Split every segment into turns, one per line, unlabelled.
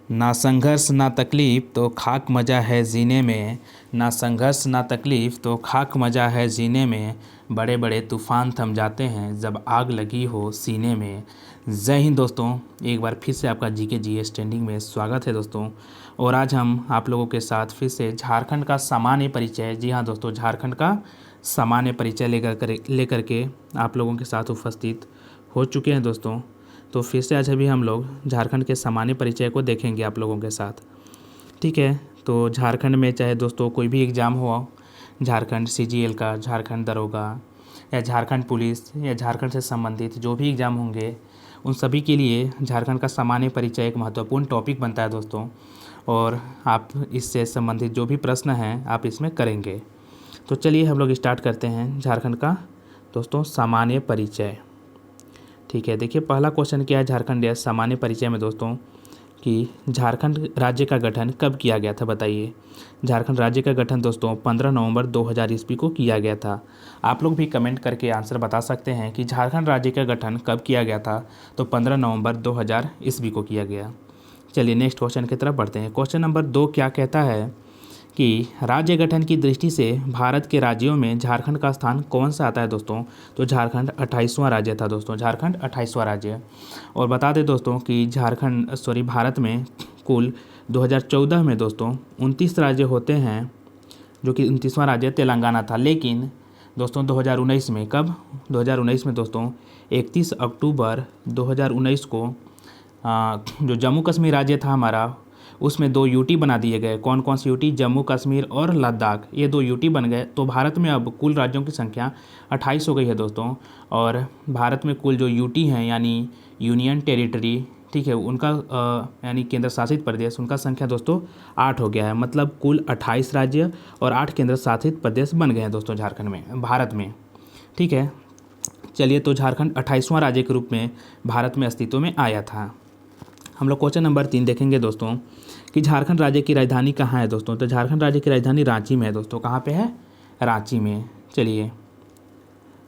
ना संघर्ष ना तकलीफ़ तो खाक मज़ा है जीने में। ना संघर्ष ना तकलीफ़ तो खाक मज़ा है जीने में। बड़े बड़े तूफ़ान थम जाते हैं जब आग लगी हो सीने में। जय हिंद दोस्तों, एक बार फिर से आपका जीके जीएस ट्रेंडिंग में स्वागत है दोस्तों। और आज हम आप लोगों के साथ फिर से झारखंड का सामान्य परिचय, जी हाँ दोस्तों, झारखंड का सामान्य परिचय लेकर के आप लोगों के साथ उपस्थित हो चुके हैं दोस्तों। तो फिर से आज अभी हम लोग झारखंड के सामान्य परिचय को देखेंगे आप लोगों के साथ, ठीक है। तो झारखंड में चाहे दोस्तों कोई भी एग्ज़ाम हो, झारखंड सीजीएल का, झारखंड दरोगा या झारखंड पुलिस या झारखंड से संबंधित जो भी एग्ज़ाम होंगे, उन सभी के लिए झारखंड का सामान्य परिचय एक महत्वपूर्ण टॉपिक बनता है दोस्तों। और आप इससे संबंधित जो भी प्रश्न हैं आप इसमें करेंगे। तो चलिए हम लोग स्टार्ट करते हैं झारखंड का दोस्तों सामान्य परिचय, ठीक है। देखिए पहला क्वेश्चन क्या है झारखंड या सामान्य परिचय में दोस्तों, कि झारखंड राज्य का गठन कब किया गया था, बताइए। झारखंड राज्य का गठन दोस्तों 15 नवंबर 2000 ईस्वी को किया गया था। आप लोग भी कमेंट करके आंसर बता सकते हैं कि झारखंड राज्य का गठन कब किया गया था। तो 15 नवंबर 2000 ईस्वी को किया गया। चलिए नेक्स्ट क्वेश्चन की तरफ बढ़ते हैं। क्वेश्चन नंबर 2 क्या कहता है कि राज्य गठन की दृष्टि से भारत के राज्यों में झारखंड का स्थान कौन सा आता है दोस्तों। तो झारखंड 28वां राज्य था दोस्तों, झारखंड 28वां राज्य। और बता दें दोस्तों कि भारत में कुल 2014 में दोस्तों 29 राज्य होते हैं, जो कि 29वां राज्य तेलंगाना था। लेकिन दोस्तों 2019 में, कब 2019 में दोस्तों 31 अक्टूबर 2019 को जो जम्मू कश्मीर राज्य था हमारा, उसमें 2 यूटी बना दिए गए। कौन कौन सी यूटी? जम्मू कश्मीर और लद्दाख, ये 2 यूटी बन गए। तो भारत में अब कुल राज्यों की संख्या 28 हो गई है दोस्तों। और भारत में कुल जो यूटी हैं यानी यूनियन टेरिटरी, ठीक है, उनका यानी केंद्र शासित प्रदेश, उनका संख्या दोस्तों 8 हो गया है। मतलब कुल 28 राज्य और 8 केंद्र शासित प्रदेश बन गए हैं दोस्तों झारखंड में, भारत में, ठीक है। चलिए, तो झारखंड 28वां राज्य के रूप में भारत में अस्तित्व में आया था। हम लोग क्वेश्चन नंबर 3 देखेंगे दोस्तों, कि झारखंड राज्य की राजधानी कहाँ है दोस्तों। तो झारखंड राज्य की राजधानी रांची में है दोस्तों। कहाँ पे है? रांची में। चलिए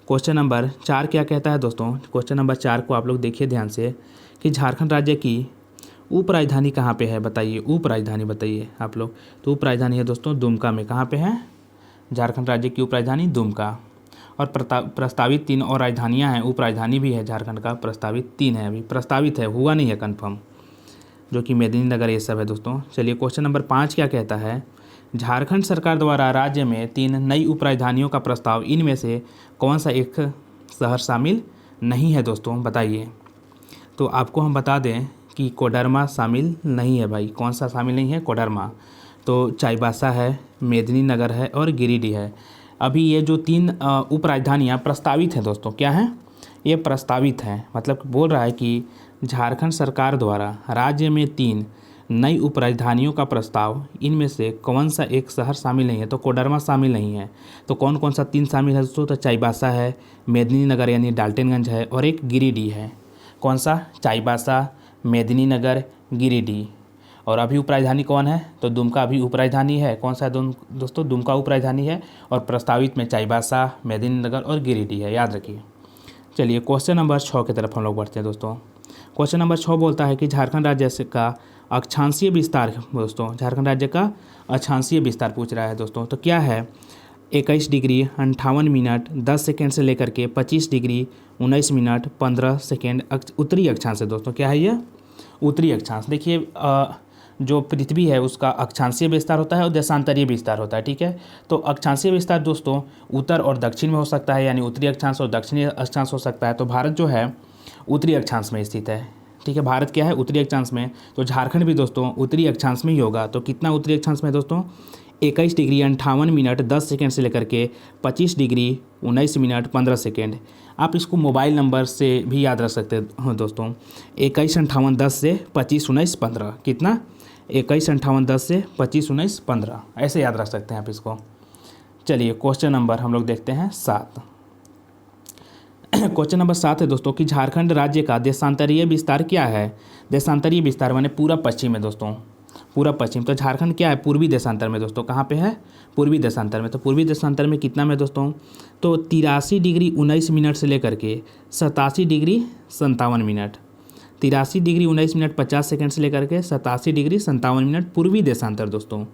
क्वेश्चन नंबर 4 क्या कहता है दोस्तों। क्वेश्चन नंबर 4 को आप लोग देखिए ध्यान से, कि झारखंड राज्य की उप राजधानी कहाँ पे है, बताइए। उप राजधानी बताइए आप लोग। तो उप राजधानी है दोस्तों दुमका में। कहाँ पे है? झारखंड राज्य की उप राजधानी दुमका। और प्रस्तावित 3 और राजधानियाँ हैं, उप राजधानी भी है झारखंड का, प्रस्तावित 3 है, अभी प्रस्तावित है, हुआ नहीं है कन्फर्म, जो कि मेदिनीनगर ये सब है दोस्तों। चलिए क्वेश्चन नंबर 5 क्या कहता है, झारखंड सरकार द्वारा राज्य में 3 नई उप राजधानियों का प्रस्ताव, इनमें से कौन सा एक शहर शामिल नहीं है दोस्तों, बताइए। तो आपको हम बता दें कि कोडरमा शामिल नहीं है भाई। कौन सा शामिल नहीं है? कोडरमा। तो चाईबासा है, मेदिनीनगर है और गिरिडीह है। अभी ये जो 3 उप राजधानियाँ प्रस्तावित हैं दोस्तों, क्या हैं? ये प्रस्तावित हैं, मतलब बोल रहा है कि झारखंड सरकार द्वारा राज्य में 3 नई उप राजधानियों का प्रस्ताव, इनमें से कौन सा एक शहर शामिल नहीं है। तो कोडरमा शामिल नहीं है। तो कौन कौन सा 3 शामिल है दोस्तों? तो चाईबासा है, मेदिनीनगर यानी डाल्टनगंज है और एक गिरिडीह है। कौन सा? चाईबासा, मेदिनीनगर, गिरिडीह। और अभी उप राजधानी कौन है? तो दुमका अभी उप राजधानी है। कौन सा दोस्तों? दुमका उप राजधानी है। और प्रस्तावित में चाईबासा, मेदिनीनगर और गिरिडीह है, याद रखिए। चलिए क्वेश्चन नंबर 6 की तरफ हम लोग बढ़ते हैं दोस्तों। क्वेश्चन नंबर 6 बोलता है कि झारखंड राज्य का अक्षांशीय विस्तार दोस्तों, झारखंड राज्य का अक्षांशीय विस्तार पूछ रहा है दोस्तों। तो क्या है? 21 डिग्री 58 मिनट 10 सेकेंड से लेकर के 25 डिग्री 19 मिनट 15 सेकेंड उत्तरी अक्षांश है दोस्तों। क्या है ये? उत्तरी अक्षांश। देखिए जो पृथ्वी है उसका अक्षांशीय विस्तार होता है और देशांतरीय विस्तार होता है, ठीक है। तो अक्षांशीय विस्तार दोस्तों उत्तर और दक्षिण में हो सकता है, यानी उत्तरी अक्षांश और दक्षिणी अक्षांश हो सकता है। तो भारत जो है उत्तरी अक्षांश में स्थित है, ठीक है। भारत क्या है? उत्तरी अक्षांश में। तो झारखंड भी दोस्तों उत्तरी अक्षांश में ही होगा। तो कितना उत्तरी अक्षांश में दोस्तों? 21 डिग्री 58 मिनट 10 सेकेंड से लेकर के 25 डिग्री 19 मिनट 15 सेकेंड। आप इसको मोबाइल नंबर से भी याद रख सकते हो दोस्तों। 21 58 10 से 25 19 15। कितना? 21 58 10 से 25 19 15, ऐसे याद रख सकते हैं आप इसको। चलिए क्वेश्चन नंबर हम लोग देखते हैं 7। क्वेश्चन नंबर 7 है दोस्तों, कि झारखंड राज्य का देशांतरीय विस्तार क्या है। देशांतरीय विस्तार माने पूरा पश्चिम है दोस्तों, पूरा पश्चिम। तो झारखंड क्या है? पूर्वी देशांतर में दोस्तों। कहाँ पे है? पूर्वी देशांतर में। तो पूर्वी देशांतर में कितना में दोस्तों? तो 83 डिग्री 19 मिनट से लेकर के 87 degree 57 minute. 83 degree 19 minute 50 second से लेकर के 87 डिग्री 57 मिनट पूर्वी देशांतर दोस्तों।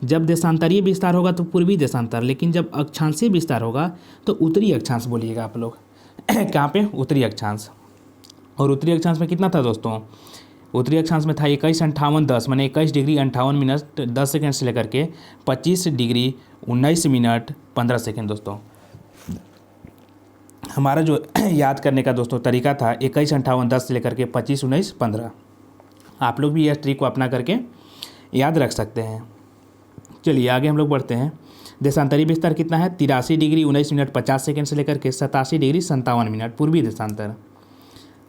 जब देशांतरीय विस्तार होगा तो पूर्वी देशांतर, लेकिन जब अक्षांशीय विस्तार होगा तो उत्तरी अक्षांश बोलिएगा आप लोग। कहाँ पे? उत्तरी अक्षांश। और उत्तरी अक्षांश में कितना था दोस्तों? उत्तरी अक्षांश में था 21:58:10 माने 21 डिग्री 58 मिनट 10 सेकंड से लेकर के 25 डिग्री 19 मिनट 15 सेकंड दोस्तों। हमारा जो याद करने का दोस्तों तरीका था 21:58:10 से लेकर के 25:19:15। आप लोग भी यह ट्रिक को अपना करके याद रख सकते हैं। चलिए आगे हम लोग बढ़ते हैं। देशांतरीय विस्तार कितना है? 83 डिग्री 19 मिनट 50 सेकंड से लेकर के 87 डिग्री 57 मिनट पूर्वी देशांतर।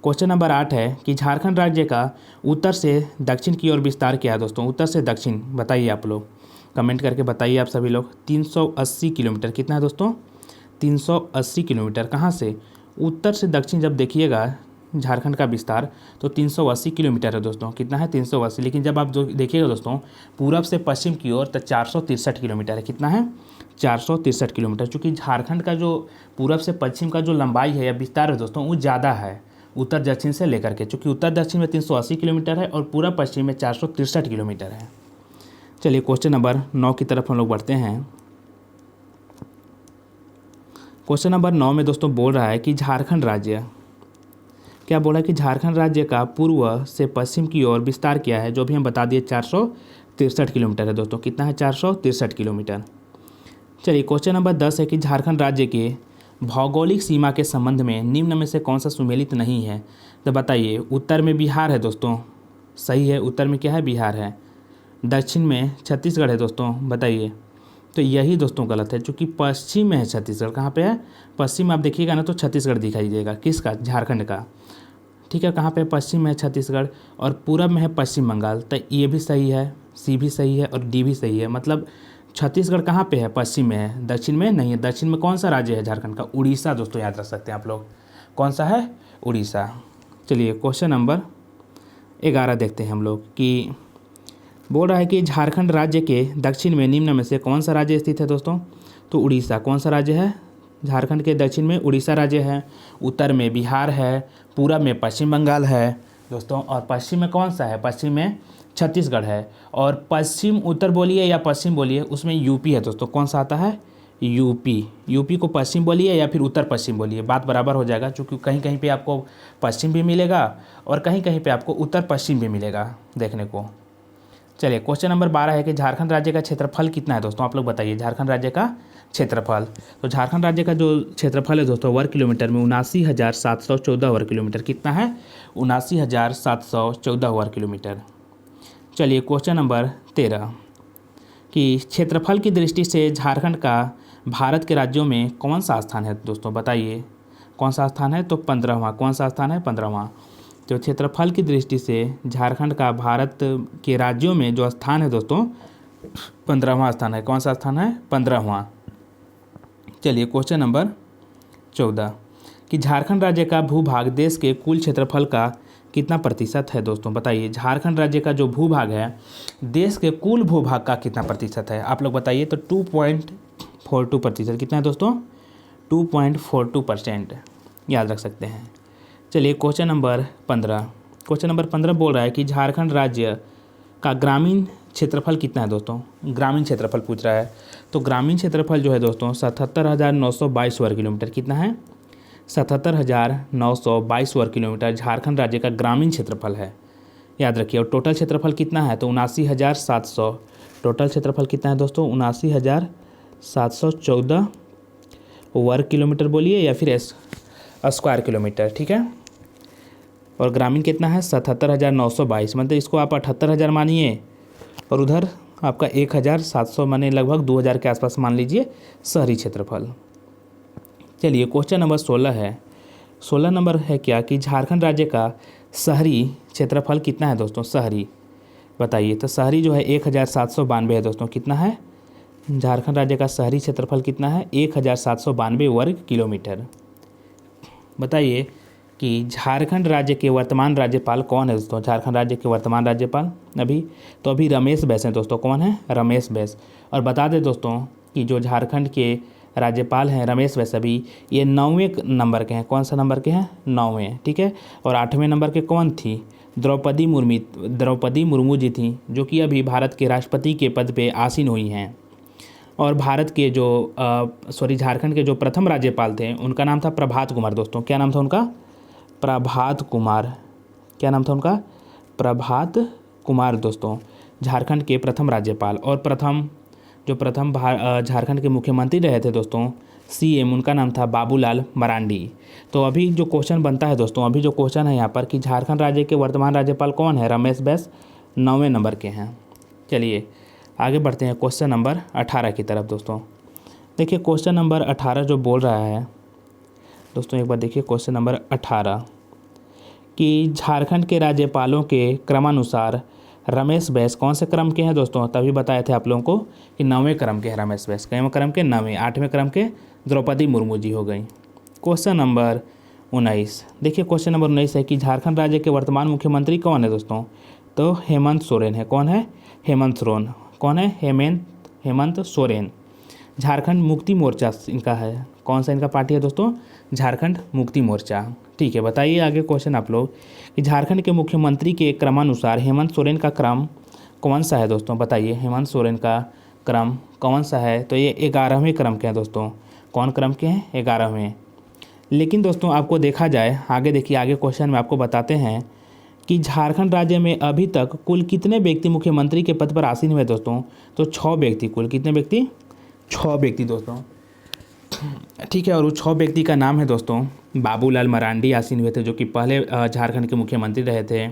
क्वेश्चन नंबर 8 है कि झारखंड राज्य का उत्तर से दक्षिण की ओर विस्तार क्या है दोस्तों? उत्तर से दक्षिण बताइए आप लोग, कमेंट करके बताइए आप सभी लोग। 380 किलोमीटर। कितना है दोस्तों? 380 किलोमीटर। कहाँ से? उत्तर से दक्षिण जब देखिएगा झारखंड का विस्तार तो 380 किलोमीटर है दोस्तों। कितना है? 380। लेकिन जब आप जो देखिएगा दोस्तों पूरब से पश्चिम की ओर तो 463 किलोमीटर है। कितना है? 463 किलोमीटर। चूँकि झारखंड का जो पूरब से पश्चिम का जो लंबाई है या विस्तार है दोस्तों वो ज़्यादा है उत्तर दक्षिण से लेकर के, चूँकि उत्तर दक्षिण में 380 किलोमीटर है और पूरा पश्चिम में 463 किलोमीटर है। चलिए क्वेश्चन नंबर 9 की तरफ हम लोग बढ़ते हैं। क्वेश्चन नंबर 9 में दोस्तों बोल रहा है कि झारखंड राज्य, क्या बोला है कि झारखंड राज्य का पूर्व से पश्चिम की ओर विस्तार क्या है? जो भी हम बता दिए 463 किलोमीटर है दोस्तों। कितना है? 463 किलोमीटर। चलिए क्वेश्चन नंबर 10 है कि झारखंड राज्य के भौगोलिक सीमा के संबंध में निम्न में से कौन सा सुमेलित नहीं है? तो बताइए। उत्तर में बिहार है दोस्तों, सही है। उत्तर में क्या है? बिहार है। दक्षिण में छत्तीसगढ़ है दोस्तों, बताइए। तो यही दोस्तों गलत है, क्योंकि पश्चिम में है छत्तीसगढ़। कहाँ पे है? पश्चिम आप देखिएगा ना तो छत्तीसगढ़ दिखाई देगा। किसका? झारखंड का। ठीक है। कहाँ पे? पश्चिम में है छत्तीसगढ़ और पूरब में है पश्चिम बंगाल। तो ये भी सही है, सी भी सही है और डी भी सही है। मतलब छत्तीसगढ़ कहाँ पे है? पश्चिम में है, दक्षिण में नहीं है। दक्षिण में कौन सा राज्य है झारखंड का? उड़ीसा दोस्तों, याद रख सकते हैं आप लोग। कौन सा है? उड़ीसा। चलिए क्वेश्चन नंबर 11 देखते हैं हम लोग कि बोल रहा है कि झारखंड राज्य के दक्षिण में निम्न में से कौन सा राज्य स्थित है दोस्तों? तो उड़ीसा। कौन सा राज्य है? झारखंड के दक्षिण में उड़ीसा राज्य है, उत्तर में बिहार है, पूरब में पश्चिम बंगाल है दोस्तों, और पश्चिम में कौन सा है? पश्चिम में छत्तीसगढ़ है। और पश्चिम उत्तर बोलिए या पश्चिम बोलिए, उसमें यूपी है दोस्तों। कौन सा आता है? यूपी। यूपी को पश्चिम बोलिए या फिर उत्तर पश्चिम बोलिए, बात बराबर हो जाएगा, क्योंकि कहीं कहीं पे आपको पश्चिम भी मिलेगा और कहीं कहीं पे आपको उत्तर पश्चिम भी मिलेगा देखने को। चलिए क्वेश्चन नंबर 12 है कि झारखंड राज्य का क्षेत्रफल कितना है दोस्तों? आप लोग बताइए। झारखंड राज्य का क्षेत्रफल, तो झारखंड राज्य का जो क्षेत्रफल है दोस्तों वर्ग किलोमीटर में 79,714 वर्ग किलोमीटर। कितना है? 79,714 वर्ग किलोमीटर। चलिए क्वेश्चन नंबर 13 कि क्षेत्रफल की दृष्टि से झारखंड का भारत के राज्यों में कौन सा स्थान है दोस्तों? बताइए कौन सा स्थान है? तो 15वां। कौन सा स्थान है? 15वां। तो क्षेत्रफल की दृष्टि से झारखंड का भारत के राज्यों में जो स्थान है दोस्तों 15वां स्थान है। कौन सा स्थान है? 15वां। चलिए क्वेश्चन नंबर 14 कि झारखंड राज्य का भूभाग देश के कुल क्षेत्रफल का कितना प्रतिशत है दोस्तों? बताइए। झारखंड राज्य का जो भूभाग है देश के कुल भूभाग का कितना प्रतिशत है? आप लोग बताइए। तो 2.42%। कितना है दोस्तों? 2.42% याद रख सकते हैं। चलिए क्वेश्चन नंबर 15। क्वेश्चन नंबर 15 बोल रहा है कि झारखंड राज्य का ग्रामीण क्षेत्रफल कितना है दोस्तों? ग्रामीण क्षेत्रफल पूछ रहा है। तो ग्रामीण क्षेत्रफल जो है दोस्तों 77,922 वर्ग किलोमीटर। कितना है? 77,922 वर्ग किलोमीटर झारखंड राज्य का ग्रामीण क्षेत्रफल है, याद रखिए। और टोटल क्षेत्रफल कितना है? तो 79,700। टोटल क्षेत्रफल कितना है दोस्तों? 79,714 वर्ग किलोमीटर बोलिए या फिर स्क्वायर किलोमीटर। ठीक है। और ग्रामीण कितना है? 77,922। मतलब इसको आप 78,000 मानिए और उधर आपका 1,700 माने लगभग 2,000 के आसपास मान लीजिए शहरी क्षेत्रफल। चलिए क्वेश्चन नंबर 16 है। 16 नंबर है क्या कि झारखंड राज्य का शहरी क्षेत्रफल कितना है दोस्तों? शहरी बताइए। तो शहरी जो है 1,792 है दोस्तों। कितना है? झारखंड राज्य का शहरी क्षेत्रफल कितना है? 1,792 वर्ग किलोमीटर। बताइए कि झारखंड राज्य के वर्तमान राज्यपाल कौन है दोस्तों? झारखंड राज्य के वर्तमान राज्यपाल अभी रमेश बैस हैं दोस्तों। कौन है? रमेश बैस। और बता दें दोस्तों कि जो झारखंड के राज्यपाल हैं रमेश बैस ये 9वें नंबर के हैं। कौन सा नंबर के हैं? 9वें, ठीक है। और 8वें नंबर के कौन थी? द्रौपदी मुर्मू जी थी, जो कि अभी भारत के राष्ट्रपति के पद पे आसीन हुई हैं। और भारत के जो झारखंड के जो प्रथम राज्यपाल थे उनका नाम था प्रभात कुमार दोस्तों। क्या नाम था उनका? प्रभात कुमार। क्या नाम था उनका? प्रभात कुमार दोस्तों, झारखंड के प्रथम राज्यपाल। और प्रथम झारखंड के मुख्यमंत्री रहे थे दोस्तों, सीएम, उनका नाम था बाबूलाल मरांडी। तो अभी जो क्वेश्चन बनता है दोस्तों, अभी जो क्वेश्चन है यहाँ पर कि झारखंड राज्य के वर्तमान राज्यपाल कौन है? रमेश बैस 9वें नंबर के हैं। चलिए आगे बढ़ते हैं क्वेश्चन नंबर 18 की तरफ दोस्तों। देखिए क्वेश्चन नंबर 18 जो बोल रहा है दोस्तों, एक बार देखिए क्वेश्चन नंबर 18 कि झारखंड के राज्यपालों के क्रमानुसार रमेश बैस कौन से क्रम के हैं दोस्तों? तभी बताए थे आप लोगों को कि 9वें क्रम के हैं रमेश बैस। कौन क्रम के? 9वें। 8वें क्रम के द्रौपदी मुर्मू जी हो गई। क्वेश्चन नंबर 19, देखिए क्वेश्चन नंबर 19 है कि झारखंड राज्य के वर्तमान मुख्यमंत्री कौन है दोस्तों? तो हेमंत सोरेन है। कौन है? हेमंत सोरेन। कौन है? हेमंत सोरेन। झारखंड मुक्ति मोर्चा इनका है। कौन सा इनका पार्टी है दोस्तों? झारखंड मुक्ति मोर्चा। ठीक है, बताइए आगे क्वेश्चन आप लोग कि झारखंड के मुख्यमंत्री के क्रमानुसार हेमंत सोरेन का क्रम कौन सा है दोस्तों? बताइए हेमंत सोरेन का क्रम कौन सा है? तो ये 11वें क्रम के हैं दोस्तों। कौन क्रम के हैं? 11वें। लेकिन दोस्तों आपको देखा जाए, आगे देखिए, आगे क्वेश्चन में आपको बताते हैं कि झारखंड राज्य में अभी तक कुल कितने व्यक्ति मुख्यमंत्री के पद पर आसीन हुए दोस्तों? तो 6 व्यक्ति। कुल कितने व्यक्ति? 6 व्यक्ति दोस्तों, ठीक है। और उस 6 व्यक्ति का नाम है दोस्तों, बाबूलाल मरांडी आसीन हुए थे, जो कि पहले झारखंड के मुख्यमंत्री रहे थे।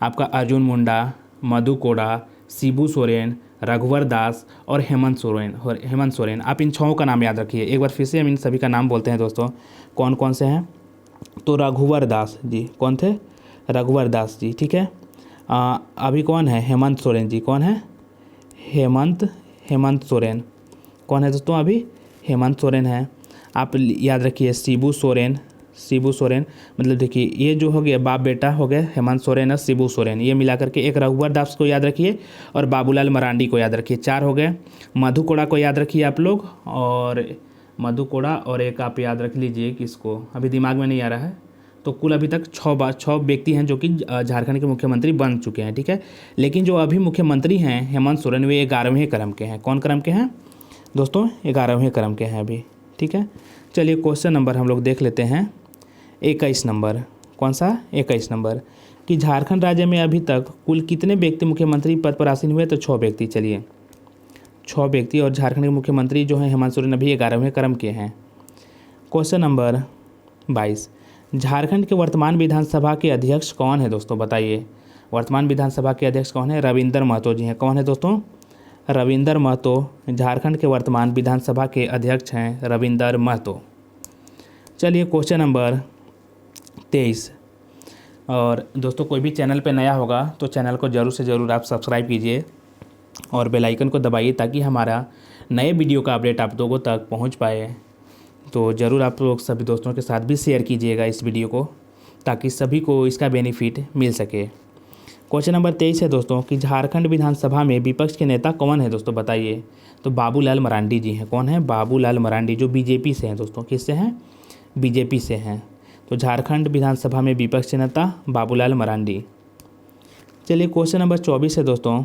आपका अर्जुन मुंडा, मधु कोड़ा, शिबू सोरेन, रघुवर दास और हेमंत सोरेन। आप इन 6 का नाम याद रखिए। एक बार फिर से हम इन सभी का नाम बोलते हैं दोस्तों, कौन कौन से हैं। तो रघुवर दास जी कौन थे? रघुवर दास जी, ठीक है। अभी कौन है? हेमंत सोरेन जी। कौन है? हेमंत सोरेन। कौन है दोस्तों? अभी हेमंत सोरेन है। आप याद रखिए शिबू सोरेन मतलब देखिए ये जो हो गया बाप बेटा हो गए हेमंत सोरेन और शिबू सोरेन, ये मिला करके एक रघुवर दास को याद रखिए और बाबूलाल मरांडी को याद रखिए। 4 हो गए। मधु कोड़ा को याद रखिए आप लोग, और मधु कोड़ा और एक आप याद रख लीजिए किसको, अभी दिमाग में नहीं आ रहा है। तो कुल अभी तक 6 व्यक्ति हैं जो कि झारखंड के मुख्यमंत्री बन चुके हैं, ठीक है। लेकिन जो अभी मुख्यमंत्री हैं हेमंत सोरेन, वे 11वें क्रम के हैं। कौन क्रम के हैं दोस्तों? 11वें क्रम के हैं अभी, ठीक है। चलिए क्वेश्चन नंबर हम लोग देख लेते हैं 21 नंबर। कौन सा? 21 नंबर कि झारखंड राज्य में अभी तक कुल कितने व्यक्ति मुख्यमंत्री पद पर आसीन हुए? तो 6 व्यक्ति। चलिए 6 व्यक्ति, और झारखंड के मुख्यमंत्री जो हैं हेमंत सोरेन अभी 11वें क्रम के हैं। क्वेश्चन नंबर 22, झारखंड के वर्तमान विधानसभा के अध्यक्ष कौन है दोस्तों? बताइए वर्तमान विधानसभा के अध्यक्ष कौन है? रविंदर महतो जी हैं। कौन है दोस्तों? रविंदर महतो झारखंड के वर्तमान विधानसभा के अध्यक्ष हैं, रविंदर महतो। चलिए क्वेश्चन नंबर 23, और दोस्तों कोई भी चैनल पे नया होगा तो चैनल को ज़रूर से ज़रूर आप सब्सक्राइब कीजिए और बेल आइकन को दबाइए ताकि हमारा नए वीडियो का अपडेट आप लोगों तक पहुंच पाए। तो ज़रूर आप लोग सभी दोस्तों के साथ भी शेयर कीजिएगा इस वीडियो को, ताकि सभी को इसका बेनिफिट मिल सके। क्वेश्चन नंबर 23 है दोस्तों कि झारखंड विधानसभा में विपक्ष के नेता कौन है दोस्तों? बताइए। तो बाबूलाल मरांडी जी हैं। कौन है? बाबूलाल मरांडी, जो बीजेपी से हैं दोस्तों। किससे हैं? बीजेपी से हैं। तो झारखंड विधानसभा में विपक्ष के नेता बाबूलाल मरांडी। चलिए क्वेश्चन नंबर 24 है दोस्तों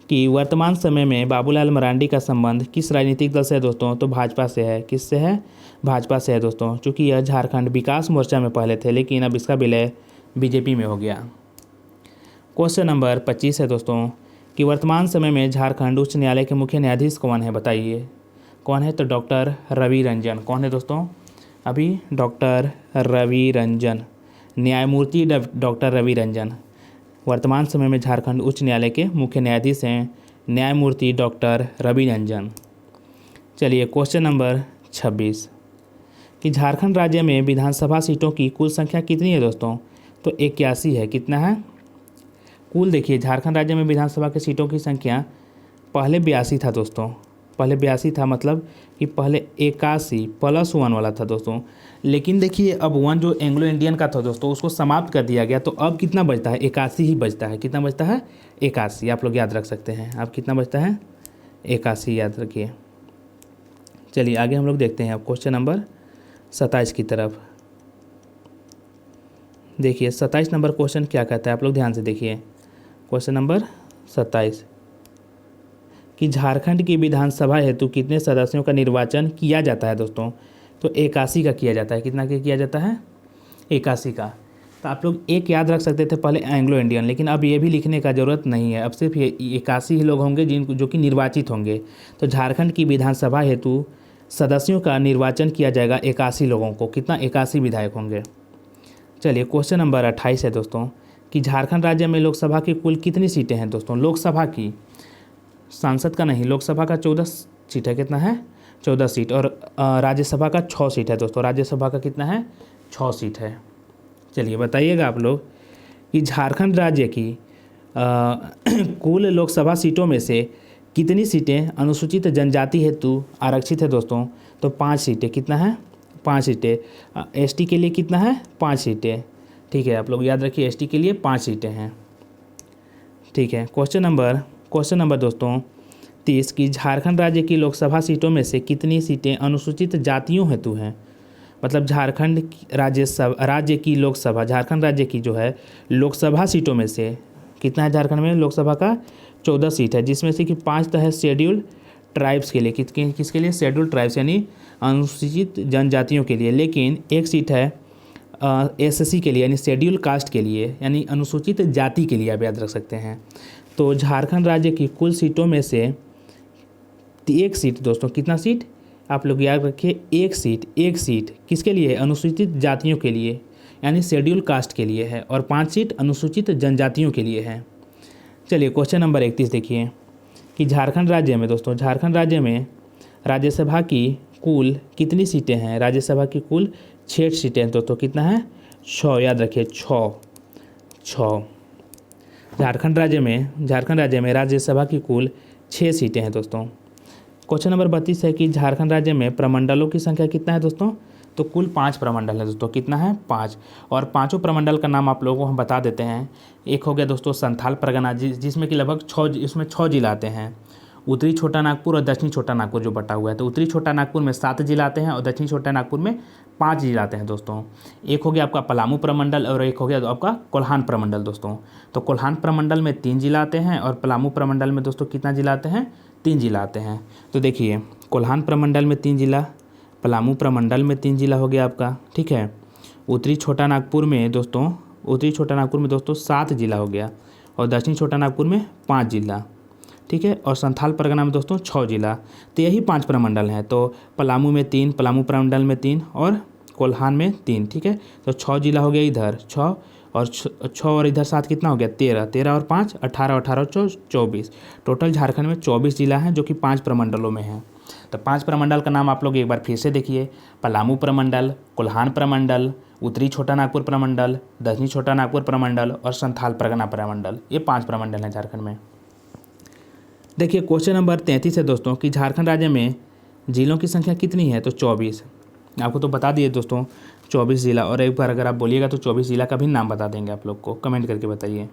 कि वर्तमान समय में बाबूलाल मरांडी का संबंध किस राजनीतिक दल से है दोस्तों? तो भाजपा से है। किससे है? भाजपा से है दोस्तों, चूँकि यह झारखंड विकास मोर्चा में पहले थे, लेकिन अब इसका विलय बीजेपी में हो गया। क्वेश्चन नंबर 25 है दोस्तों कि वर्तमान समय में झारखंड उच्च न्यायालय के मुख्य न्यायाधीश कौन है? बताइए कौन है? तो डॉक्टर रवि रंजन। कौन है दोस्तों? अभी डॉक्टर रवि रंजन, न्यायमूर्ति डॉक्टर रवि रंजन वर्तमान समय में झारखंड उच्च न्यायालय के मुख्य न्यायाधीश हैं, न्यायमूर्ति डॉक्टर रवि रंजन। चलिए क्वेश्चन नंबर 26 कि झारखंड राज्य में विधानसभा सीटों की कुल संख्या कितनी है दोस्तों? तो 81 है। कितना है कुल? देखिए झारखंड राज्य में विधानसभा की सीटों की संख्या पहले 82 था दोस्तों, पहले 82 था, मतलब कि पहले 81 +1 वाला था दोस्तों। लेकिन देखिए अब 1 जो एंग्लो इंडियन का था दोस्तों उसको समाप्त कर दिया गया, तो अब कितना बचता है? 81 ही बचता है। कितना बचता है? 81। आप लोग याद रख सकते हैं। अब कितना बचता है? 81 याद रखिए। चलिए आगे हम लोग देखते हैं अब क्वेश्चन नंबर 27 की तरफ। देखिए 27 नंबर क्वेश्चन क्या कहता है, आप लोग ध्यान से देखिए। क्वेश्चन नंबर 27 कि झारखंड की विधानसभा हेतु कितने सदस्यों का निर्वाचन किया जाता है दोस्तों? तो 81 का किया जाता है। कितना का किया जाता है? 81 का। तो आप लोग एक याद रख सकते थे पहले एंग्लो इंडियन, लेकिन अब ये भी लिखने का ज़रूरत नहीं है। अब सिर्फ ये 81 ही लोग होंगे जो कि निर्वाचित होंगे। तो झारखंड की विधानसभा हेतु सदस्यों का निर्वाचन किया जाएगा 81 लोगों को। कितना? 81 विधायक होंगे। चलिए क्वेश्चन नंबर 28 है दोस्तों कि झारखंड राज्य में लोकसभा की कुल कितनी सीटें हैं दोस्तों? लोकसभा की, सांसद का नहीं, लोकसभा का 14 सीट है। कितना है? 14 सीट। और राज्यसभा का 6 सीट है दोस्तों। राज्यसभा का कितना है? 6 सीट है। चलिए बताइएगा आप लोग कि झारखंड राज्य की कुल लोकसभा सीटों में से कितनी सीटें अनुसूचित जनजाति हेतु आरक्षित है दोस्तों? तो 5 सीटें। कितना है? 5 सीटें। एसटी के लिए कितना है? 5 सीटें। ठीक है, आप लोग याद रखिए एसटी के लिए 5 सीटें हैं। ठीक है, क्वेश्चन नंबर दोस्तों 30 कि झारखंड राज्य की लोकसभा सीटों में से कितनी सीटें अनुसूचित जातियों हेतु हैं? मतलब झारखंड राज्य की लोकसभा, झारखंड राज्य की जो है लोकसभा सीटों में से कितना है? झारखंड में लोकसभा का 14 सीट है, जिसमें से कि 5 तो है शेड्यूल ट्राइब्स के लिए। किसके लिए? शेड्यूल ट्राइब्स यानी अनुसूचित जनजातियों के लिए। लेकिन एक सीट है एससी के लिए यानी शेड्यूल कास्ट के लिए, यानी अनुसूचित जाति के लिए, आप याद रख सकते हैं। तो झारखंड राज्य की कुल सीटों में से एक सीट दोस्तों, कितना सीट? आप लोग याद रखिए एक सीट किसके लिए है? अनुसूचित जातियों के लिए यानी शेड्यूल कास्ट के लिए है, और 5 सीट अनुसूचित जनजातियों के लिए है। चलिए क्वेश्चन नंबर 31 देखिए कि झारखंड राज्य में दोस्तों, झारखंड राज्य में राज्यसभा की कुल कितनी सीटें हैं? राज्यसभा की कुल 6 सीटें हैं दोस्तों। कितना है? 6। याद रखिए 6। झारखंड राज्य में राज्यसभा की कुल 6 सीटें हैं दोस्तों। क्वेश्चन नंबर 32 है कि झारखंड राज्य में प्रमंडलों की संख्या कितना है दोस्तों? तो कुल 5 प्रमंडल है दोस्तों। कितना है? 5। और पांचों प्रमंडल का नाम आप लोगों को हम बता देते हैं। एक हो गया दोस्तों संथाल परगना, जिसमें कि लगभग 6 जिला आते हैं। उत्तरी छोटा नागपुर और दक्षिणी छोटा नागपुर जो बटा हुआ है, तो उत्तरी छोटा नागपुर में 7 जिला आते हैं और दक्षिणी छोटा नागपुर में 5 जिला आते हैं दोस्तों। एक हो गया आपका पलामू प्रमंडल और एक हो गया आपका कोल्हान प्रमंडल दोस्तों। तो कोल्हान प्रमंडल में 3 जिला आते हैं और पलामू प्रमंडल में दोस्तों कितना जिला आते हैं? 3 जिला आते हैं। तो देखिए कोल्हान प्रमंडल में 3 जिला, पलामू प्रमंडल में 3 जिला हो गया आपका। ठीक है, उत्तरी छोटा नागपुर में दोस्तों 7 जिला हो गया और दक्षिणी छोटा नागपुर में 5 जिला। ठीक है, और संथाल परगना में दोस्तों 6 जिला। तो यही 5 प्रमंडल हैं। तो पलामू में 3, पलामू प्रमंडल में 3 और कोल्हान में 3। ठीक है, तो 6 जिला हो गया इधर 6 और इधर 7 कितना हो गया? 13 और 5 18, 18 और 24। टोटल झारखंड में 24 जिला हैं जो कि 5 प्रमंडलों में हैं। तो 5 प्रमंडल का नाम आप लोग एक बार फिर से देखिए। पलामू प्रमंडल, कोल्हान प्रमंडल, उत्तरी छोटा नागपुर प्रमंडल, दक्षिणी छोटा नागपुर प्रमंडल और संथाल परगना प्रमंडल। ये 5 प्रमंडल हैं झारखंड में। देखिए क्वेश्चन नंबर 33 है दोस्तों कि झारखंड राज्य में जिलों की संख्या कितनी है? तो 24। आपको तो बता दिए दोस्तों 24 जिला, और एक बार अगर आप बोलिएगा तो 24 जिला का भी नाम बता देंगे आप लोग को। कमेंट करके बताइए।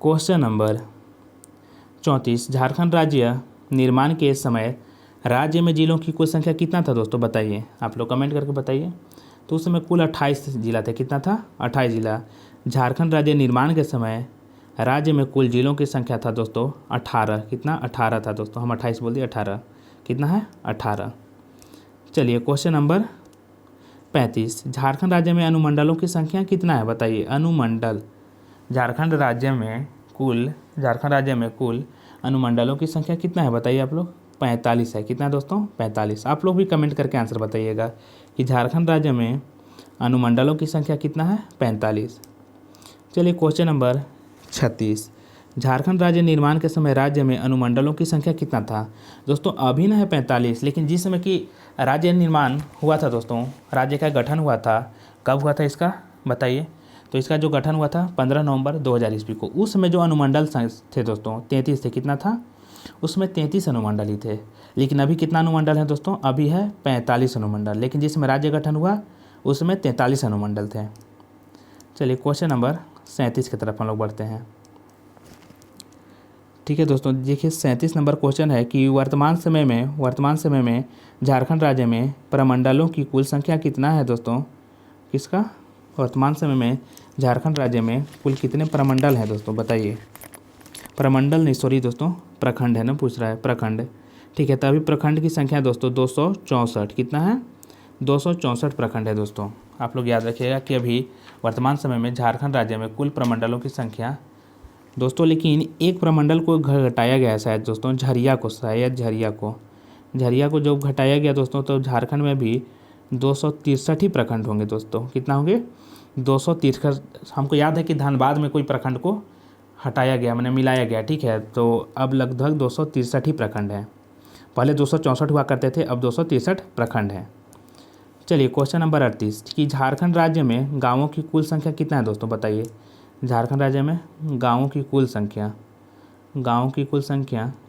क्वेश्चन नंबर 34 झारखंड राज्य निर्माण के समय राज्य में जिलों की कुल संख्या कितना था दोस्तों? बताइए, आप लोग कमेंट करके बताइए। तो उस समय कुल 28 जिला थे। कितना था? 28 जिला। झारखंड राज्य निर्माण के समय राज्य में कुल जिलों की संख्या था दोस्तों 18। कितना? 18 था दोस्तों। हम 28 बोल दिए, 18। कितना है? 18। चलिए क्वेश्चन नंबर 35 झारखंड राज्य में अनुमंडलों की संख्या कितना है? बताइए। अनुमंडल, झारखंड राज्य में कुल अनुमंडलों की संख्या कितना है? बताइए आप लोग। 45 है। कितना दोस्तों? 45। आप लोग भी कमेंट करके आंसर बताइएगा कि झारखंड राज्य में अनुमंडलों की संख्या कितना है? 45। चलिए क्वेश्चन नंबर 36 झारखंड राज्य निर्माण के समय राज्य में अनुमंडलों की संख्या कितना था? दोस्तों अभी ना है 45, लेकिन जिस समय कि राज्य निर्माण हुआ था दोस्तों, राज्य का गठन हुआ था, कब हुआ था इसका बताइए। तो इसका जो गठन हुआ था 15 नवंबर 2000 ईस्वी को। उस समय जो अनुमंडल थे दोस्तों 33 थे। कितना था? उसमें 33 अनुमंडल ही थे। लेकिन अभी कितना अनुमंडल है दोस्तों? अभी है 45 अनुमंडल। लेकिन जिसमें राज्य गठन हुआ उसमें 43 अनुमंडल थे। चलिए क्वेश्चन नंबर 37 की तरफ हम लोग बढ़ते हैं। ठीक है दोस्तों, देखिए 37 नंबर क्वेश्चन है कि वर्तमान समय में झारखंड राज्य में प्रमंडलों की कुल संख्या कितना है दोस्तों। किसका? वर्तमान समय में झारखंड राज्य में कुल कितने प्रमंडल हैं दोस्तों, बताइए। प्रमंडल नहीं, सॉरी दोस्तों, प्रखंड है ना, पूछ रहा है प्रखंड। ठीक है, तभी प्रखंड की संख्या दोस्तों 264। कितना है? 264 प्रखंड है दोस्तों। आप लोग याद रखिएगा कि अभी वर्तमान समय में झारखंड राज्य में कुल प्रमंडलों की संख्या दोस्तों, लेकिन एक प्रमंडल को घटाया गया है शायद दोस्तों, झरिया को जब घटाया गया दोस्तों, तो झारखंड में भी 263 ही प्रखंड होंगे दोस्तों। कितना होंगे? 263। हमको याद है कि धनबाद में कोई प्रखंड को हटाया गया, मैंने मिलाया गया, ठीक है। तो अब लगभग 263 ही प्रखंड हैं। पहले 264 हुआ करते थे, अब 263 प्रखंड हैं। चलिए क्वेश्चन नंबर 38 कि झारखंड राज्य में गाँवों की कुल संख्या कितना है दोस्तों, बताइए। झारखंड राज्य में गाँवों की कुल संख्या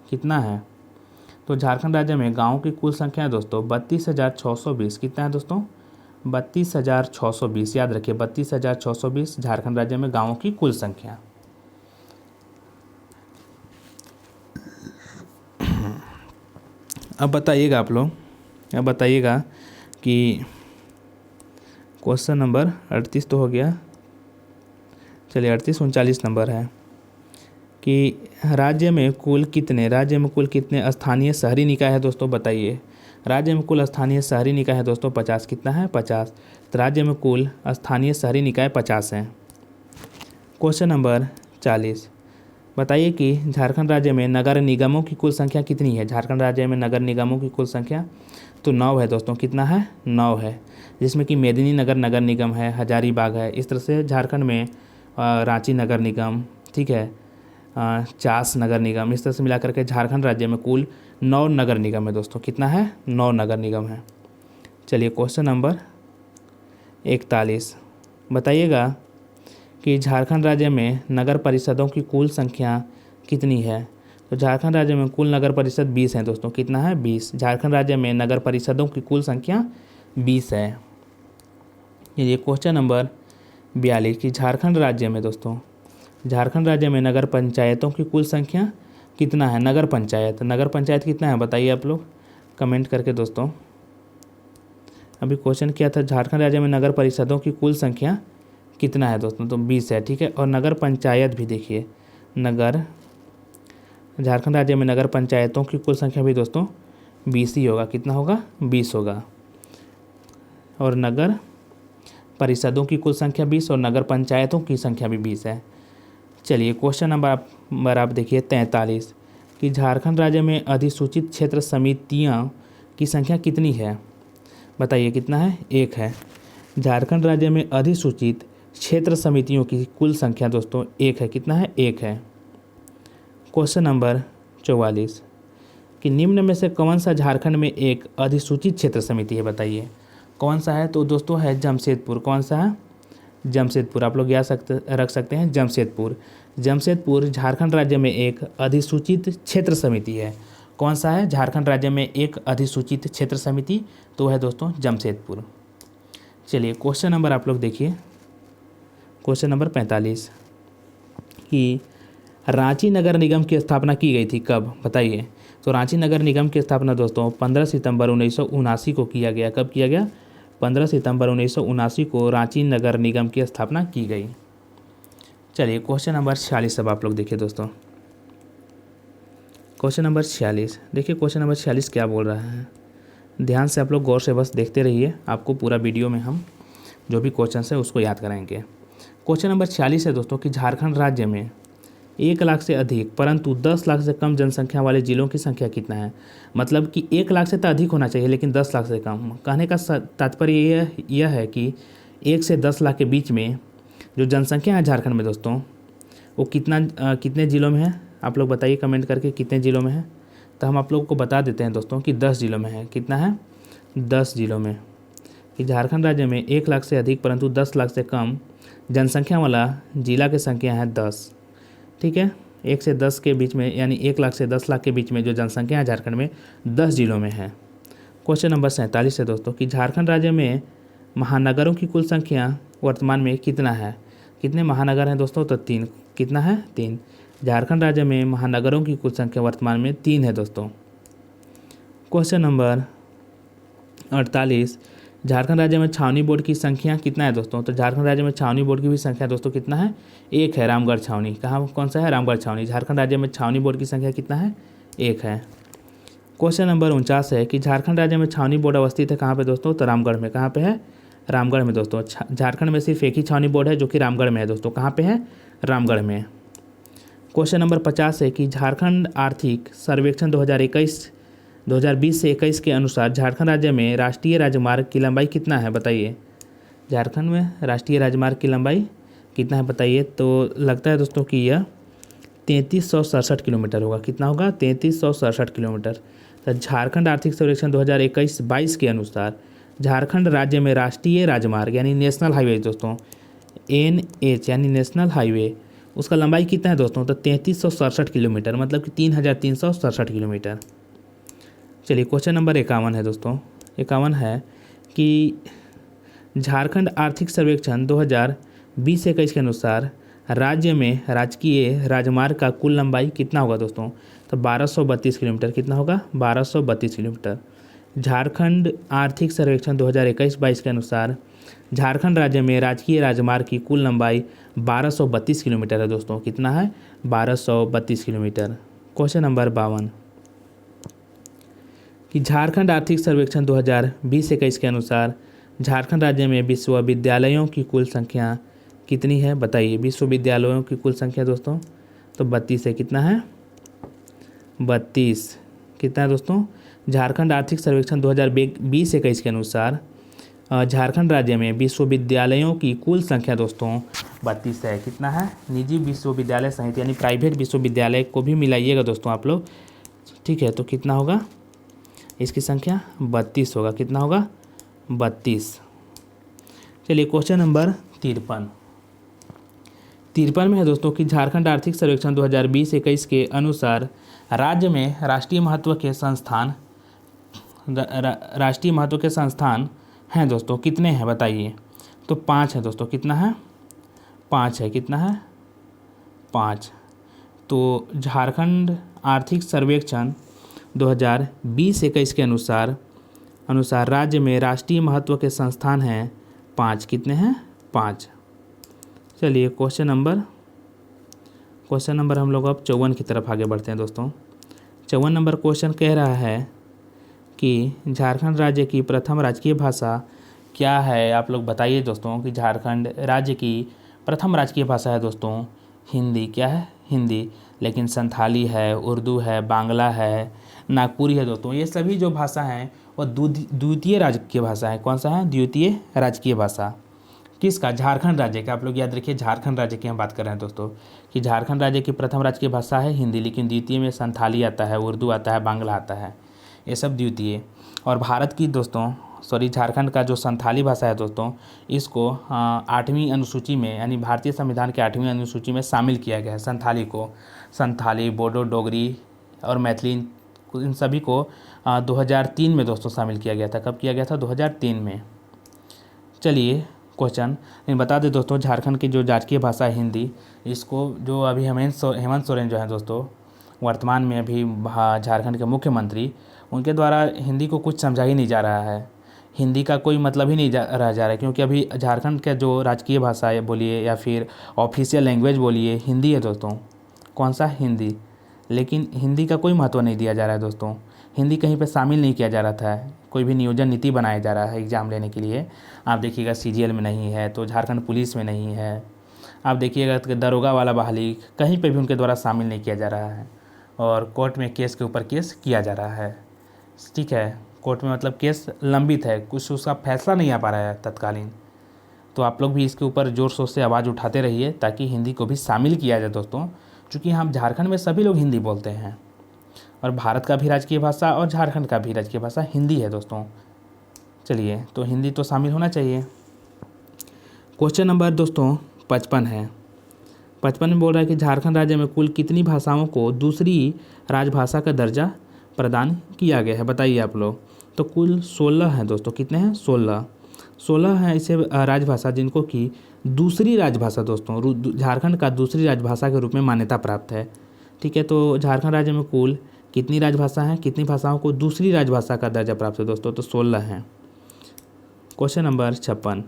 कितना है? तो झारखंड राज्य में गाँवों की कुल संख्या है दोस्तों 32,620। कितना है दोस्तों? 32,620। याद रखिए 32,620 झारखंड राज्य में गाँवों की कुल संख्या। अब बताइएगा आप लोग, कि क्वेश्चन नंबर 38 तो हो गया, चलिए 38 39 नंबर है कि राज्य में कुल कितने स्थानीय शहरी निकाय है दोस्तों, बताइए। राज्य में कुल स्थानीय शहरी निकाय है दोस्तों 50। कितना है? 50। तो राज्य में कुल स्थानीय शहरी निकाय 50 हैं। क्वेश्चन नंबर 40 बताइए कि झारखंड राज्य में नगर निगमों की कुल संख्या कितनी है। झारखंड राज्य में नगर निगमों की कुल संख्या तो 9 है दोस्तों। कितना है? 9 है, जिसमें कि मेदिनीनगर नगर निगम है, हजारीबाग है। इस तरह से झारखंड में रांची नगर निगम, ठीक है, चास नगर निगम, इस तरह से मिला करके झारखंड राज्य में कुल 9 नगर निगम है दोस्तों। कितना है? 9 नगर निगम है। चलिए क्वेश्चन नंबर 41 बताइएगा कि झारखंड राज्य में नगर परिषदों की कुल संख्या कितनी है। तो झारखंड राज्य में कुल नगर परिषद 20 हैं दोस्तों। कितना है? 20। झारखंड राज्य में नगर परिषदों की कुल संख्या 20 है। ये क्वेश्चन नंबर 42 कि झारखंड राज्य में नगर पंचायतों की कुल संख्या कितना है। नगर पंचायत कितना है, बताइए आप लोग कमेंट करके दोस्तों। अभी क्वेश्चन क्या था, झारखंड राज्य में नगर परिषदों की कुल संख्या कितना है दोस्तों, तो 20 है, ठीक है। और नगर पंचायत भी देखिए, झारखंड राज्य में नगर पंचायतों की कुल संख्या भी दोस्तों 20 ही होगा। कितना होगा? 20 होगा। और नगर परिषदों की कुल संख्या 20 और नगर पंचायतों की संख्या भी 20 है। चलिए क्वेश्चन नंबर आप देखिए 43 कि झारखंड राज्य में अधिसूचित क्षेत्र समितियां की संख्या कितनी है, बताइए। कितना है? 1 है। झारखंड राज्य में अधिसूचित क्षेत्र समितियों की कुल संख्या दोस्तों 1 है। कितना है? 1 है। क्वेश्चन नंबर 44 कि निम्न में से कौन सा झारखंड में एक अधिसूचित क्षेत्र समिति है, बताइए। कौन सा है? तो दोस्तों है जमशेदपुर। कौन सा है? जमशेदपुर। आप लोग याद रख सकते हैं जमशेदपुर झारखंड राज्य में एक अधिसूचित क्षेत्र समिति है। कौन सा है? झारखंड राज्य में एक अधिसूचित क्षेत्र समिति, तो है दोस्तों जमशेदपुर। चलिए क्वेश्चन नंबर आप लोग देखिए, क्वेश्चन नंबर 45 कि रांची नगर निगम की स्थापना की गई थी कब, बताइए। तो रांची नगर निगम की स्थापना दोस्तों 15 सितंबर 1979 को किया गया। कब किया गया? 15 सितंबर 1979 को रांची नगर निगम की स्थापना की गई। चलिए क्वेश्चन नंबर 46 अब आप लोग देखिए दोस्तों, क्वेश्चन नंबर 46 देखिए। क्वेश्चन नंबर 46 क्या बोल रहा है, ध्यान से आप लोग गौर से बस देखते रहिए, आपको पूरा वीडियो में हम जो भी क्वेश्चन है उसको याद कराएंगे। क्वेश्चन नंबर 46 है दोस्तों कि झारखंड राज्य में 1 लाख से अधिक परंतु 10 लाख से कम जनसंख्या वाले जिलों की संख्या कितना है। मतलब कि 1 लाख से तो अधिक होना चाहिए लेकिन 10 लाख से कम। कहने का तात्पर्य यह है कि 1 से 10 लाख के बीच में जो जनसंख्या है झारखंड में दोस्तों, वो कितने ज़िलों में है, आप लोग बताइए कमेंट करके कितने ज़िलों में है। तो हम आप लोगों को बता देते हैं दोस्तों कि 10 ज़िलों में है। कितना है? 10 ज़िलों में। कि झारखंड राज्य में 1 लाख से अधिक परंतु 10 लाख से कम जनसंख्या वाला जिला की संख्या है 10, ठीक है। 1 से 10 के बीच में, यानी 1 लाख से 10 लाख के बीच में जो जनसंख्या है झारखंड में 10 ज़िलों में है। क्वेश्चन नंबर 47 है दोस्तों कि झारखंड राज्य में महानगरों की कुल संख्या वर्तमान में कितना है। कितने महानगर हैं दोस्तों, तो 3। कितना है? 3। झारखंड राज्य में महानगरों की कुल संख्या वर्तमान में 3 है दोस्तों। क्वेश्चन नंबर 48, झारखंड राज्य में छावनी बोर्ड की संख्या कितना है दोस्तों? तो झारखंड राज्य में छावनी बोर्ड की भी संख्या दोस्तों कितना है? 1 है, रामगढ़ छावनी। कहाँ कौन सा है? रामगढ़ छावनी। झारखंड राज्य में छावनी बोर्ड की संख्या कितना है? 1 है। क्वेश्चन नंबर 49 है कि झारखंड राज्य में छावनी बोर्ड अवस्थित है कहाँ पे दोस्तों? तो रामगढ़ में। कहाँ पे है? रामगढ़ में दोस्तों। झारखंड में सिर्फ एक ही छावनी बोर्ड है जो कि रामगढ़ में है दोस्तों। कहाँ पे है? रामगढ़ में। क्वेश्चन नंबर 50 है कि झारखंड आर्थिक सर्वेक्षण 2020 से 21 के अनुसार झारखंड राज्य में राष्ट्रीय राजमार्ग की लंबाई कितना है? बताइए। झारखंड में राष्ट्रीय राजमार्ग की लंबाई कितना है बताइए। तो लगता है दोस्तों कि यह 3367 किलोमीटर होगा। कितना होगा? 3367 किलोमीटर। तो झारखंड आर्थिक सर्वेक्षण 2021-22 के अनुसार झारखंड राज्य में राष्ट्रीय राजमार्ग यानी नेशनल हाईवे दोस्तों, NH यानी नेशनल हाईवे, उसका लंबाई कितना है दोस्तों? तो 3367 किलोमीटर, मतलब कि 3367 किलोमीटर। चलिए क्वेश्चन नंबर 51 है दोस्तों। 51 है कि झारखंड आर्थिक सर्वेक्षण 2020-21 के अनुसार राज्य में राजकीय राजमार्ग का कुल लंबाई कितना होगा दोस्तों? तो 1232 किलोमीटर। कितना होगा? 1232 किलोमीटर। झारखंड आर्थिक सर्वेक्षण 2021-22 के अनुसार झारखंड राज्य में राजकीय राजमार्ग की कुल लंबाई 1232 किलोमीटर है दोस्तों। कितना है? 1232 किलोमीटर। क्वेश्चन नंबर 52 कि झारखंड आर्थिक सर्वेक्षण 2020-21 के अनुसार झारखंड राज्य में विश्वविद्यालयों की कुल संख्या कितनी है? बताइए। विश्वविद्यालयों की कुल संख्या दोस्तों तो 32 है। कितना है? 32। कितना है दोस्तों? झारखंड आर्थिक सर्वेक्षण 2020-21 के अनुसार झारखंड राज्य में विश्वविद्यालयों की कुल संख्या दोस्तों 32 है। कितना है? निजी विश्वविद्यालय सहित यानी प्राइवेट विश्वविद्यालय को भी मिलाइएगा दोस्तों आप लोग, ठीक है। तो कितना होगा इसकी संख्या? 32 होगा। कितना होगा? 32। चलिए क्वेश्चन नंबर 53 में है दोस्तों कि झारखंड आर्थिक सर्वेक्षण 2020-21 के अनुसार राज्य में राष्ट्रीय महत्व के संस्थान हैं दोस्तों कितने हैं? बताइए। तो 5 है दोस्तों। कितना है? 5 है। कितना है? 5। तो झारखंड आर्थिक सर्वेक्षण 2020-21 के अनुसार राज्य में राष्ट्रीय महत्व के संस्थान हैं 5। कितने हैं? 5। चलिए क्वेश्चन नंबर हम लोग अब 54 की तरफ आगे बढ़ते हैं दोस्तों। 54 नंबर क्वेश्चन कह रहा है कि झारखंड राज्य की प्रथम राजकीय भाषा क्या है? आप लोग बताइए दोस्तों कि झारखंड राज्य की प्रथम राजकीय भाषा है दोस्तों हिंदी। क्या है? हिंदी। लेकिन संथाली है, उर्दू है, बांग्ला है, नागपुरी है दोस्तों। ये सभी जो भाषा हैं वो द्वितीय राजकीय भाषा है। कौन सा है? द्वितीय राजकीय भाषा। किसका? झारखंड राज्य का। आप लोग याद रखिए झारखंड राज्य की हम बात कर रहे हैं दोस्तों कि झारखंड राज्य की प्रथम राजकीय भाषा है हिंदी, लेकिन द्वितीय में संथाली आता है, उर्दू आता है, बांग्ला आता है, ये सब द्वितीय। और भारत की दोस्तों झारखंड का जो संथाली भाषा है दोस्तों, इसको 8वीं अनुसूची में यानी भारतीय संविधान के 8वीं अनुसूची में शामिल किया गया है। संथाली को, संथाली, बोडो, डोगरी और मैथिली, इन सभी को 2003 में दोस्तों शामिल किया गया था। कब किया गया था? 2003 में। चलिए क्वेश्चन बता दें दोस्तों, झारखंड की जो राजकीय भाषा है हिंदी, इसको जो अभी हेमंत सोरेन जो है दोस्तों वर्तमान में अभी झारखंड के मुख्यमंत्री, उनके द्वारा हिंदी को कुछ समझा ही नहीं जा रहा है। हिंदी का कोई मतलब ही नहीं रह जा रहा है, क्योंकि अभी झारखंड का जो राजकीय भाषा है बोलिए या फिर ऑफिशियल लैंग्वेज बोलिए हिंदी है दोस्तों। कौन सा? हिंदी। लेकिन हिंदी का कोई महत्व नहीं दिया जा रहा है दोस्तों। हिंदी कहीं पे शामिल नहीं किया जा रहा था। कोई भी नियोजन नीति बनाया जा रहा है एग्ज़ाम लेने के लिए, आप देखिएगा CGL में नहीं है, तो झारखंड पुलिस में नहीं है। आप देखिएगा तो दरोगा वाला बहाली कहीं पे भी उनके द्वारा शामिल नहीं किया जा रहा है। और कोर्ट में केस के ऊपर केस किया जा रहा है, ठीक है। कोर्ट में मतलब केस लंबित है, कुछ उसका फैसला नहीं आ पा रहा है तत्कालीन। तो आप लोग भी इसके ऊपर ज़ोर शोर से आवाज़ उठाते रहिए ताकि हिंदी को भी शामिल किया जाए दोस्तों, क्योंकि हम झारखंड में सभी लोग हिंदी बोलते हैं और भारत का भी राजकीय भाषा और झारखंड का भी राजकीय भाषा हिंदी है दोस्तों। चलिए, तो हिंदी तो शामिल होना चाहिए। क्वेश्चन नंबर दोस्तों 55 है। 55 में बोल रहा है कि झारखंड राज्य में कुल कितनी भाषाओं को दूसरी राजभाषा का दर्जा प्रदान किया गया है? बताइए आप लोग। तो कुल 16 हैं दोस्तों। कितने हैं? 16। 16 हैं ऐसे राजभाषा जिनको कि दूसरी राजभाषा दोस्तों झारखंड का दूसरी राजभाषा के रूप में मान्यता प्राप्त है। ठीक है, तो झारखंड राज्य में कुल कितनी राजभाषा हैं, कितनी भाषाओं को दूसरी राजभाषा का दर्जा प्राप्त है दोस्तों, तो 16 हैं। क्वेश्चन नंबर 56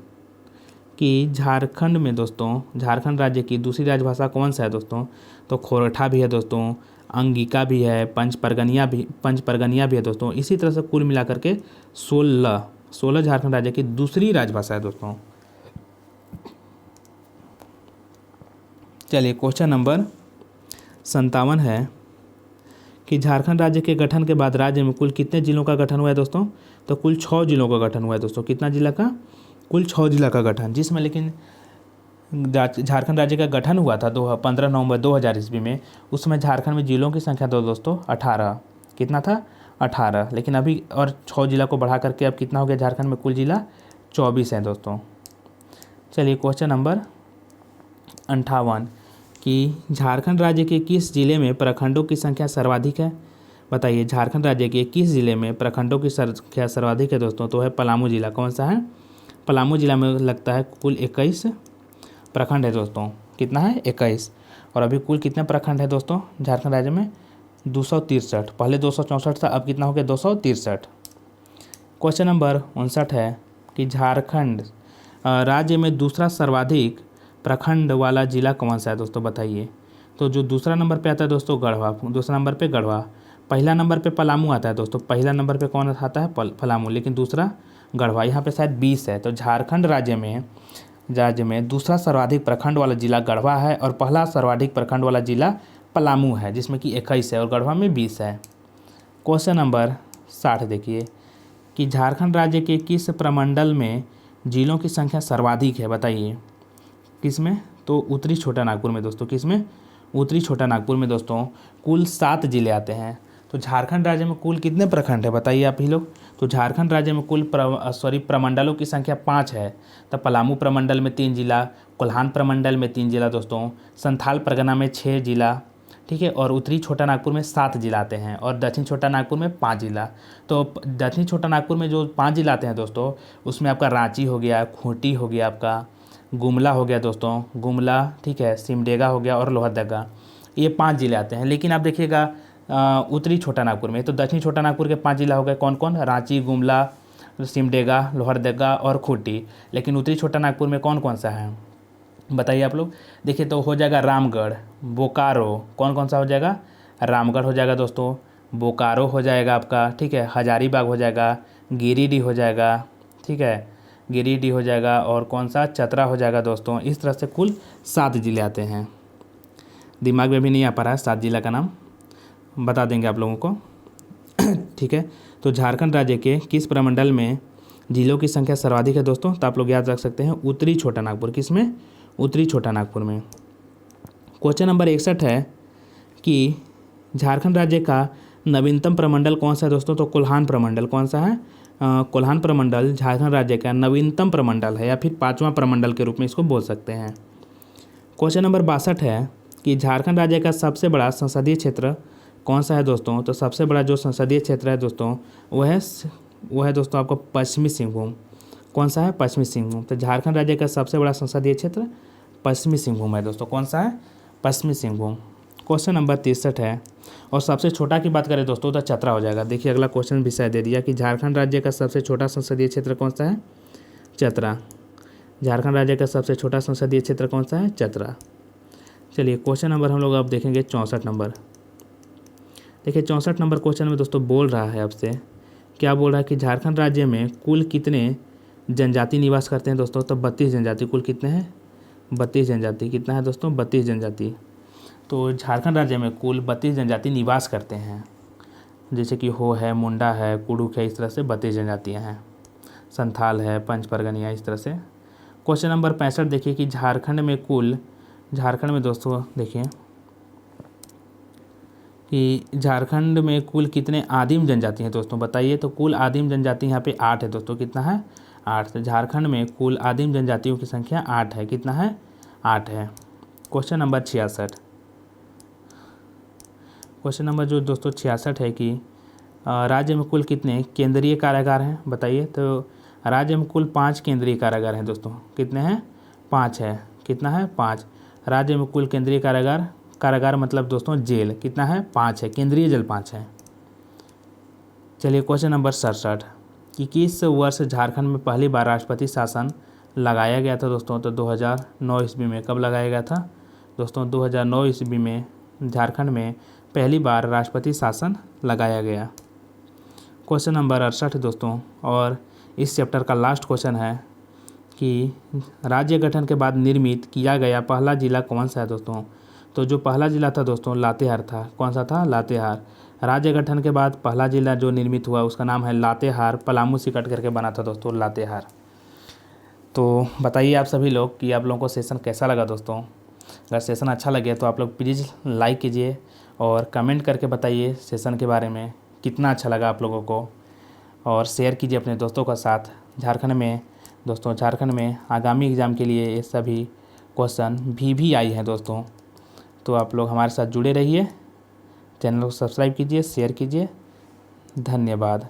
कि झारखंड में दोस्तों झारखंड राज्य की दूसरी राजभाषा कौन सा है दोस्तों, तो खोरठा भी है दोस्तों, अंगिका भी है, पंच परगनिया भी है दोस्तों। इसी तरह से कुल मिलाकर के 16 झारखंड राज्य की दूसरी राजभाषा है दोस्तों। चलिए क्वेश्चन नंबर 57 है कि झारखंड राज्य के गठन के बाद राज्य में कुल कितने जिलों का गठन हुआ है दोस्तों, तो कुल 6 जिलों का गठन हुआ है दोस्तों। कितना जिला का, कुल 6 जिला का गठन, जिसमें लेकिन झारखंड राज्य का गठन हुआ था 15 नवंबर 2000 ईस्वी में। उस समय झारखंड में जिलों की संख्या तो दोस्तों 18, कितना था 18, लेकिन अभी और 6 जिला को बढ़ा करके अब कितना हो गया झारखंड में कुल जिला 24 हैं दोस्तों। चलिए क्वेश्चन नंबर 58 कि झारखंड राज्य के किस जिले में प्रखंडों की संख्या सर्वाधिक है, बताइए। झारखंड राज्य के किस जिले में प्रखंडों की संख्या सर्वाधिक है दोस्तों, तो है पलामू जिला। कौन सा है, पलामू जिला में लगता है कुल 21 प्रखंड है दोस्तों। कितना है 21, और अभी कुल कितने प्रखंड है दोस्तों झारखंड राज्य में 263, पहले 264 था, अब कितना हो गया 263। क्वेश्चन नंबर 59 है कि झारखंड राज्य में दूसरा सर्वाधिक प्रखंड वाला जिला कौन सा है दोस्तों, बताइए। तो जो दूसरा नंबर पे आता है दोस्तों गढ़वा, दूसरा नंबर पे गढ़वा, पहला नंबर पे पलामू आता है दोस्तों। पहला नंबर पे कौन आता है पलामू, लेकिन दूसरा गढ़वा। यहाँ पे शायद 20 है, तो झारखंड राज्य में दूसरा सर्वाधिक प्रखंड वाला जिला गढ़वा है और पहला सर्वाधिक प्रखंड वाला जिला पलामू है, जिसमें कि 21 है और गढ़वा में 20 है। क्वेश्चन नंबर 60 देखिए कि झारखंड राज्य के किस प्रमंडल में जिलों की संख्या सर्वाधिक है, बताइए। किसमें, तो उत्तरी छोटा नागपुर में दोस्तों। किसमें, उत्तरी छोटा नागपुर में दोस्तों कुल 7 जिले आते हैं। तो झारखंड राज्य में कुल कितने प्रखंड है, बताइए आप ही लोग। तो झारखंड राज्य में कुल प्रमंडलों की संख्या 5 है। तब पलामू प्रमंडल में 3 जिला, कोल्हान प्रमंडल में 3 जिला दोस्तों, संथाल परगना में 6 जिला, ठीक है, और उत्तरी छोटा नागपुर में 7 जिला आते हैं, और दक्षिण छोटा नागपुर में 5 जिला। तो दक्षिण छोटा नागपुर में जो 5 जिला आते हैं दोस्तों, उसमें आपका रांची हो गया, खूंटी हो गया, आपका गुमला हो गया दोस्तों, गुमला, ठीक है, सिमडेगा हो गया और लोहरदगा, ये 5 जिले आते हैं। लेकिन आप देखिएगा उत्तरी छोटा नागपुर में, तो दक्षिण छोटा नागपुर के 5 जिला हो गए कौन कौन, रांची, गुमला, सिमडेगा, लोहरदगा और खूंटी। लेकिन उत्तरी छोटा नागपुर में कौन कौन सा है, बताइए आप लोग। देखिए तो हो जाएगा रामगढ़, बोकारो, कौन कौन सा हो जाएगा, रामगढ़ हो जाएगा दोस्तों, बोकारो हो जाएगा आपका, ठीक है, हजारीबाग हो जाएगा, गिरिडीह हो जाएगा, ठीक है, गिरिडीह हो जाएगा, और कौन सा, चतरा हो जाएगा दोस्तों। इस तरह से कुल 7 जिले आते हैं। दिमाग में भी नहीं आ पा रहा है 7 जिला का नाम, बता देंगे आप लोगों को ठीक है। तो झारखंड राज्य के किस प्रमंडल में जिलों की संख्या सर्वाधिक है दोस्तों, तो आप लोग याद रख सकते हैं उत्तरी छोटा नागपुर। किसमें, उत्तरी छोटा नागपुर में। क्वेश्चन नंबर 61 है कि झारखंड राज्य का नवीनतम प्रमंडल कौन सा है दोस्तों, तो कोल्हान प्रमंडल। कौन सा है, कोल्हान प्रमंडल झारखंड राज्य का नवीनतम प्रमंडल है, या फिर 5वां प्रमंडल के रूप में इसको बोल सकते हैं। क्वेश्चन नंबर 62 है कि झारखंड राज्य का सबसे बड़ा संसदीय क्षेत्र कौन सा है दोस्तों, तो सबसे बड़ा जो संसदीय क्षेत्र है दोस्तों वो है दोस्तों आपको पश्चिमी सिंहभूम। कौन सा है, पश्चिमी सिंहभूम। तो झारखंड राज्य का सबसे बड़ा संसदीय क्षेत्र पश्चिमी सिंहभूम है दोस्तों। कौन सा है, पश्चिमी सिंहभूम। क्वेश्चन नंबर 63 है, और सबसे छोटा की बात करें दोस्तों तो चतरा हो जाएगा। देखिए अगला क्वेश्चन भी शायद दे दिया कि झारखंड राज्य का सबसे छोटा संसदीय क्षेत्र कौन सा है, चतरा। झारखंड राज्य का सबसे छोटा संसदीय क्षेत्र कौन सा है, चतरा। चलिए क्वेश्चन नंबर हम लोग अब देखेंगे 64 नंबर। देखिए 64 नंबर क्वेश्चन में दोस्तों बोल रहा है आपसे, क्या बोल रहा है कि झारखंड राज्य में कुल कितने जनजाति निवास करते हैं दोस्तों, तो 32 जनजाति। कुल कितने हैं, 32 जनजाति। कितना है दोस्तों, 32 जनजाति। तो झारखंड राज्य में कुल 32 जनजाति निवास करते हैं, जैसे कि हो है, मुंडा है, कुडुक है, इस तरह से 32 जनजातियाँ हैं, संथाल है, पंच परगनिया, इस तरह से। क्वेश्चन नंबर 65 देखिए कि झारखंड में दोस्तों देखिए कि झारखंड में कुल कितने आदिम जनजाति हैं दोस्तों, बताइए। तो कुल आदिम जनजाति यहाँ पे 8 है दोस्तों। कितना है, 8। तो झारखंड में कुल आदिम जनजातियों की संख्या 8 है। कितना है, 8 है। Question number 66। क्वेश्चन नंबर जो दोस्तों 66 है कि राज्य में कुल कितने केंद्रीय कारागार हैं, बताइए। तो राज्य में कुल 5 केंद्रीय कारागार हैं दोस्तों। कितने हैं? 5 है। कितना है? 5। राज्य में कुल केंद्रीय कारागार, कारागार मतलब दोस्तों जेल, कितना है? 5 है। केंद्रीय जेल 5 है। चलिए क्वेश्चन नंबर 67 कि किस वर्ष झारखंड में पहली बार राष्ट्रपति शासन लगाया गया था दोस्तों? तो 2009 ईस्वी में। कब लगाया गया था दोस्तों? 2009 ईस्वी में झारखंड में पहली बार राष्ट्रपति शासन लगाया गया। क्वेश्चन नंबर 68 दोस्तों, और इस चैप्टर का लास्ट क्वेश्चन है कि राज्य गठन के बाद निर्मित किया गया पहला जिला कौन सा है दोस्तों? तो जो पहला जिला था दोस्तों लातेहार था। कौन सा था? लातेहार। राज्य गठन के बाद पहला जिला जो निर्मित हुआ उसका नाम है लातेहार। पलामू से कट करके बना था दोस्तों लातेहार। तो बताइए आप सभी लोग कि आप लोगों को सेशन कैसा लगा दोस्तों। अगर सेशन अच्छा लगे तो आप लोग प्लीज़ लाइक कीजिए और कमेंट करके बताइए सेशन के बारे में कितना अच्छा लगा आप लोगों को, और शेयर कीजिए अपने दोस्तों के साथ। झारखंड में आगामी एग्ज़ाम के लिए ये सभी क्वेश्चन भी आई हैं दोस्तों। तो आप लोग हमारे साथ जुड़े रहिए, चैनल को सब्सक्राइब कीजिए, शेयर कीजिए। धन्यवाद।